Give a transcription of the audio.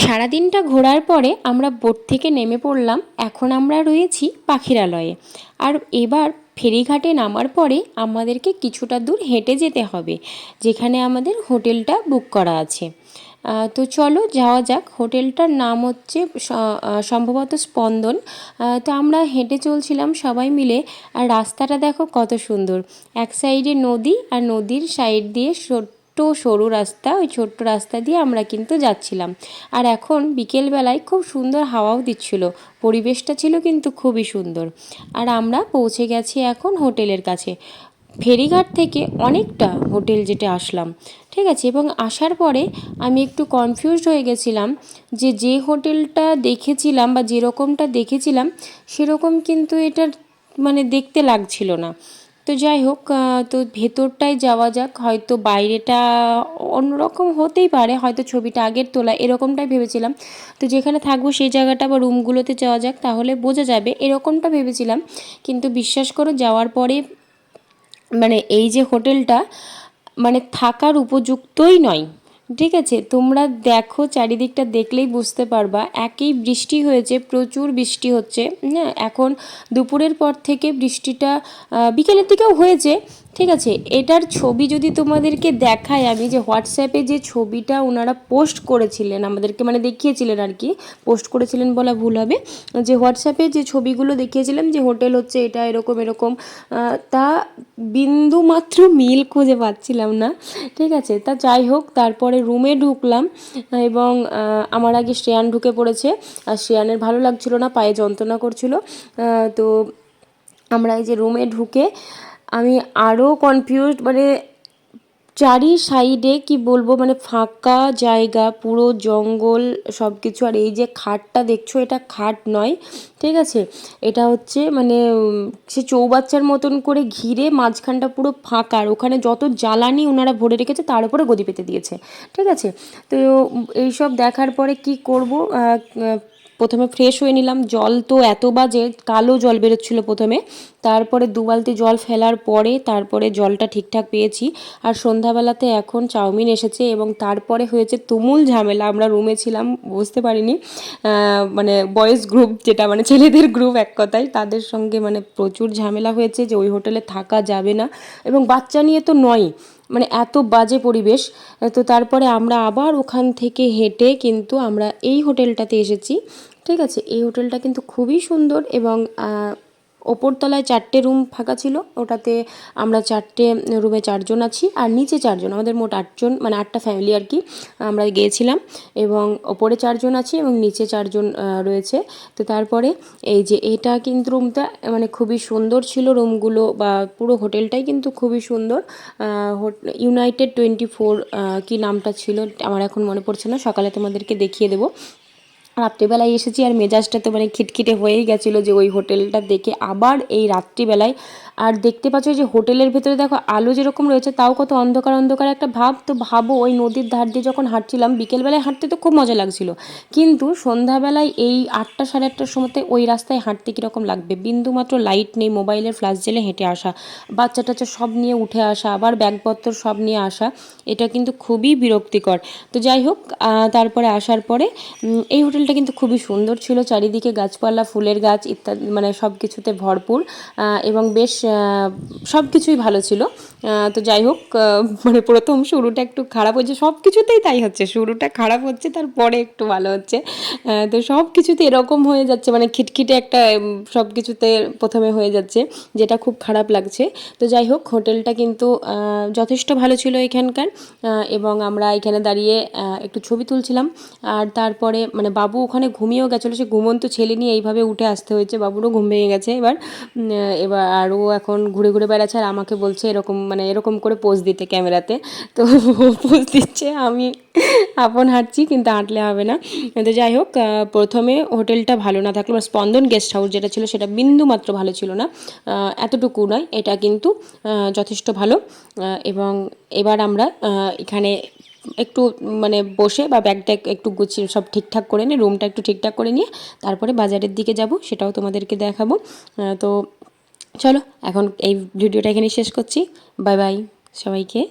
সারাদিনটা ঘোরার পরে আমরা বোট থেকে নেমে পড়লাম। এখন আমরা রয়েছি পাখিরালয়ে। আর এবার ফেরিঘাটে নামার পরে আমাদেরকে কিছুটা দূর হেঁটে যেতে হবে, যেখানে আমাদের হোটেলটা বুক করা আছে। তো চলো যাওয়া যাক। হোটেলটার নাম হচ্ছে সম্ভবত স্পন্দন। তো আমরা হেঁটে চলছিলাম সবাই মিলে। আর রাস্তাটা দেখো কত সুন্দর, এক সাইডে নদী আর নদীর সাইড দিয়ে সরু রাস্তা। ওই ছোট্ট রাস্তা দিয়ে আমরা কিন্তু যাচ্ছিলাম। আর এখন বিকেলবেলায় খুব সুন্দর হাওয়াও দিচ্ছিল, পরিবেশটা ছিল কিন্তু খুবই সুন্দর। আর আমরা পৌঁছে গেছি এখন হোটেলের কাছে। ফেরিঘাট থেকে অনেকটা হোটেল যেটা আসলাম, ঠিক আছে। এবং আসার পরে আমি একটু কনফিউজড হয়ে গেছিলাম যে হোটেলটা দেখেছিলাম বা যেরকমটা দেখেছিলাম সেরকম কিন্তু এটা মানে দেখতে লাগছিল না। তো যাই হোক, তো ভেতরটায় যাওয়া যাক। হয়তো বাইরেটা অন্যরকম হতেই পারে, হয়তো ছবিটা আগের তোলা এরকমটাই ভেবেছিলাম। তো যেখানে থাকবো সেই জায়গাটা বা রুমগুলোতে যাওয়া যাক, তাহলে বোঝা যাবে, এরকমটা ভেবেছিলাম। কিন্তু বিশ্বাস করো যাওয়ার পরে মানে এই যে হোটেলটা মানে থাকার উপযুক্তই নয়, ঠিক আছে। তোমরা দেখো, চারিদিকটা দেখলেই বুঝতে পারবা। একেই বৃষ্টি হয়েছে, প্রচুর বৃষ্টি হচ্ছে। হ্যাঁ, এখন দুপুরের পর থেকে বৃষ্টিটা বিকেলের দিকেও হয়েছে, ঠিক আছে। এটার ছবি যদি তোমাদেরকে দেখাই আমি, যে হোয়াটসঅ্যাপে যে ছবিটা ওনারা পোস্ট করেছিলেন আমাদেরকে, মানে দেখিয়েছিলেন আর কি, পোস্ট করেছিলেন বলা ভুল হবে, যে হোয়াটসঅ্যাপে যে ছবিগুলো দেখিয়েছিলাম যে হোটেল হচ্ছে এটা এরকম এরকম, তা বিন্দু মাত্র মিল খুঁজে পাচ্ছিলাম না, ঠিক আছে। তা যাই হোক, তারপরে রুমে ঢুকলাম এবং আমার আগে শ্রেয়ান ঢুকে পড়েছে। আর শ্রেয়ানের ভালো লাগছিল না, পায়ে যন্ত্রণা করছিল। তো আমরা এই যে রুমে ঢুকে আমি আরও কনফিউজড, মানে চারি সাইডে কি বলবো, মানে ফাঁকা জায়গা, পুরো জঙ্গল সব কিছু। আর এই যে খাটটা দেখছো, এটা খাট নয়, ঠিক আছে। এটা হচ্ছে মানে সে চৌবাচ্চার মতন করে ঘিরে মাঝখানটা পুরো ফাঁকা, আর ওখানে যত জ্বালানি ওনারা ভরে রেখেছে তার উপরে গদি পেতে দিয়েছে, ঠিক আছে। তো এইসব দেখার পরে কি করব, প্রথমে ফ্রেশ হয়ে নিলাম। জল তো এত বাজে, কালো জল বেরোচ্ছিলো প্রথমে, তারপরে 2 বালতি জল ফেলার পরে তারপরে জলটা ঠিকঠাক পেয়েছি। আর সন্ধ্যাবেলাতে এখন চাউমিন এসেছে এবং তারপরে হয়েছে তুমুল ঝামেলা। আমরা রুমে ছিলাম, বুঝতে পারিনি, মানে বয়েজ গ্রুপ যেটা মানে ছেলেদের গ্রুপ এক কথায়, তাদের সঙ্গে মানে প্রচুর ঝামেলা হয়েছে যে ওই হোটেলে থাকা যাবে না। এবং বাচ্চা নিয়ে তো নয়, মানে এত বাজে পরিবেশ। তো তারপরে আমরা আবার ওখান থেকে হেঁটে কিন্তু আমরা এই হোটেলটাতে এসেছি, ঠিক আছে। এই হোটেলটা কিন্তু খুবই সুন্দর এবং ওপরতলায় 4টে রুম ফাঁকা ছিল, ওটাতে আমরা 4টে রুমে 4 জন আছি, আর নিচে 4 জন, আমাদের মোট 8 জন, মানে 8টা ফ্যামিলি আর কি আমরা গিয়েছিলাম। এবং ওপরে 4 জন আছি এবং নিচে 4 জন রয়েছে। তো তারপরে এই যে এটা কিন্তু রুমটা মানে খুবই সুন্দর ছিল, রুমগুলো বা পুরো হোটেলটাই কিন্তু খুবই সুন্দর। ইউনাইটেড 24 কি নামটা ছিল আমার এখন মনে পড়ছে না, সকালে তোমাদেরকে দেখিয়ে দেবো। রাত্রিবেলায় এসেছি আর মেজাজটা তো মানে খিটখিটে হয়েই গেছিলো যে ওই হোটেলটা দেখে আবার এই রাত্রিবেলায়। আর দেখতে পাচ্ছ যে হোটেলের ভেতরে দেখো আলো যেরকম রয়েছে তাও কত অন্ধকার অন্ধকার একটা ভাব। তো ভাবো ওই নদীর ধার দিয়ে যখন হাঁটছিলাম, বিকেলবেলায় হাঁটতে তো খুব মজা লাগছিল, কিন্তু সন্ধ্যাবেলায় এই 8টা সাড়ে 8টার সময়তে ওই রাস্তায় হাঁটতে কীরকম লাগবে, বিন্দুমাত্র লাইট নেই, মোবাইলের ফ্ল্যাশ জেলে হেঁটে আসা, বাচ্চা টাচ্চা সব নিয়ে উঠে আসা, আবার ব্যাগপত্র সব নিয়ে আসা, এটা কিন্তু খুবই বিরক্তিকর। তো যাই হোক, তারপরে আসার পরে এই হোটেলটা কিন্তু খুবই সুন্দর ছিল, চারিদিকে গাছপালা, ফুলের গাছ ইত্যাদি, মানে সব কিছুতে ভরপুর এবং বেশ সব কিছুই ভালো ছিল। তো যাই হোক, মানে প্রথম শুরুটা একটু খারাপ হচ্ছে, সব কিছুতেই তাই হচ্ছে, শুরুটা খারাপ হচ্ছে তারপরে একটু ভালো হচ্ছে। তো সব কিছুতে এরকম হয়ে যাচ্ছে, মানে খিটখিটে একটা সব কিছুতে প্রথমে হয়ে যাচ্ছে, যেটা খুব খারাপ লাগছে। তো যাই হোক, হোটেলটা কিন্তু যথেষ্ট ভালো ছিল এখানকার। এবং আমরা এখানে দাঁড়িয়ে একটু ছবি তুলছিলাম। আর তারপরে মানে বাবু ওখানে ঘুমিয়েও গেছিলো, সে ঘুমন্ত ছেলে নিয়ে এইভাবে উঠে আসতে হয়েছে, বাবুরও ঘুম ভেঙে গেছে এবার। এবার আর ও এখন ঘুরে ঘুরে বেড়াচ্ছে আর আমাকে বলছে এরকম, মানে এরকম করে পোজ দিতে ক্যামেরাতে। তো ও পোজ দিচ্ছে, আমি আপন হাঁটছি, কিন্তু হাঁটলে হবে না। তো যাই হোক, প্রথমে হোটেলটা ভালো না থাকলো, স্পন্দন গেস্ট হাউস যেটা ছিল সেটা বিন্দু মাত্র ভালো ছিল না, এতটুকু নয়, এটা কিন্তু যথেষ্ট ভালো। এবং এবার আমরা এখানে একটু মানে বসে বা ব্যাগটা একটু গুছিয়ে সব ঠিকঠাক করে নিয়ে, রুমটা একটু ঠিকঠাক করে নিয়ে তারপরে বাজারের দিকে যাব, সেটাও তোমাদেরকে দেখাবো। তো চলো এখন এই ভিডিওটা এখানে শেষ করছি। বাই বাই সবাইকে।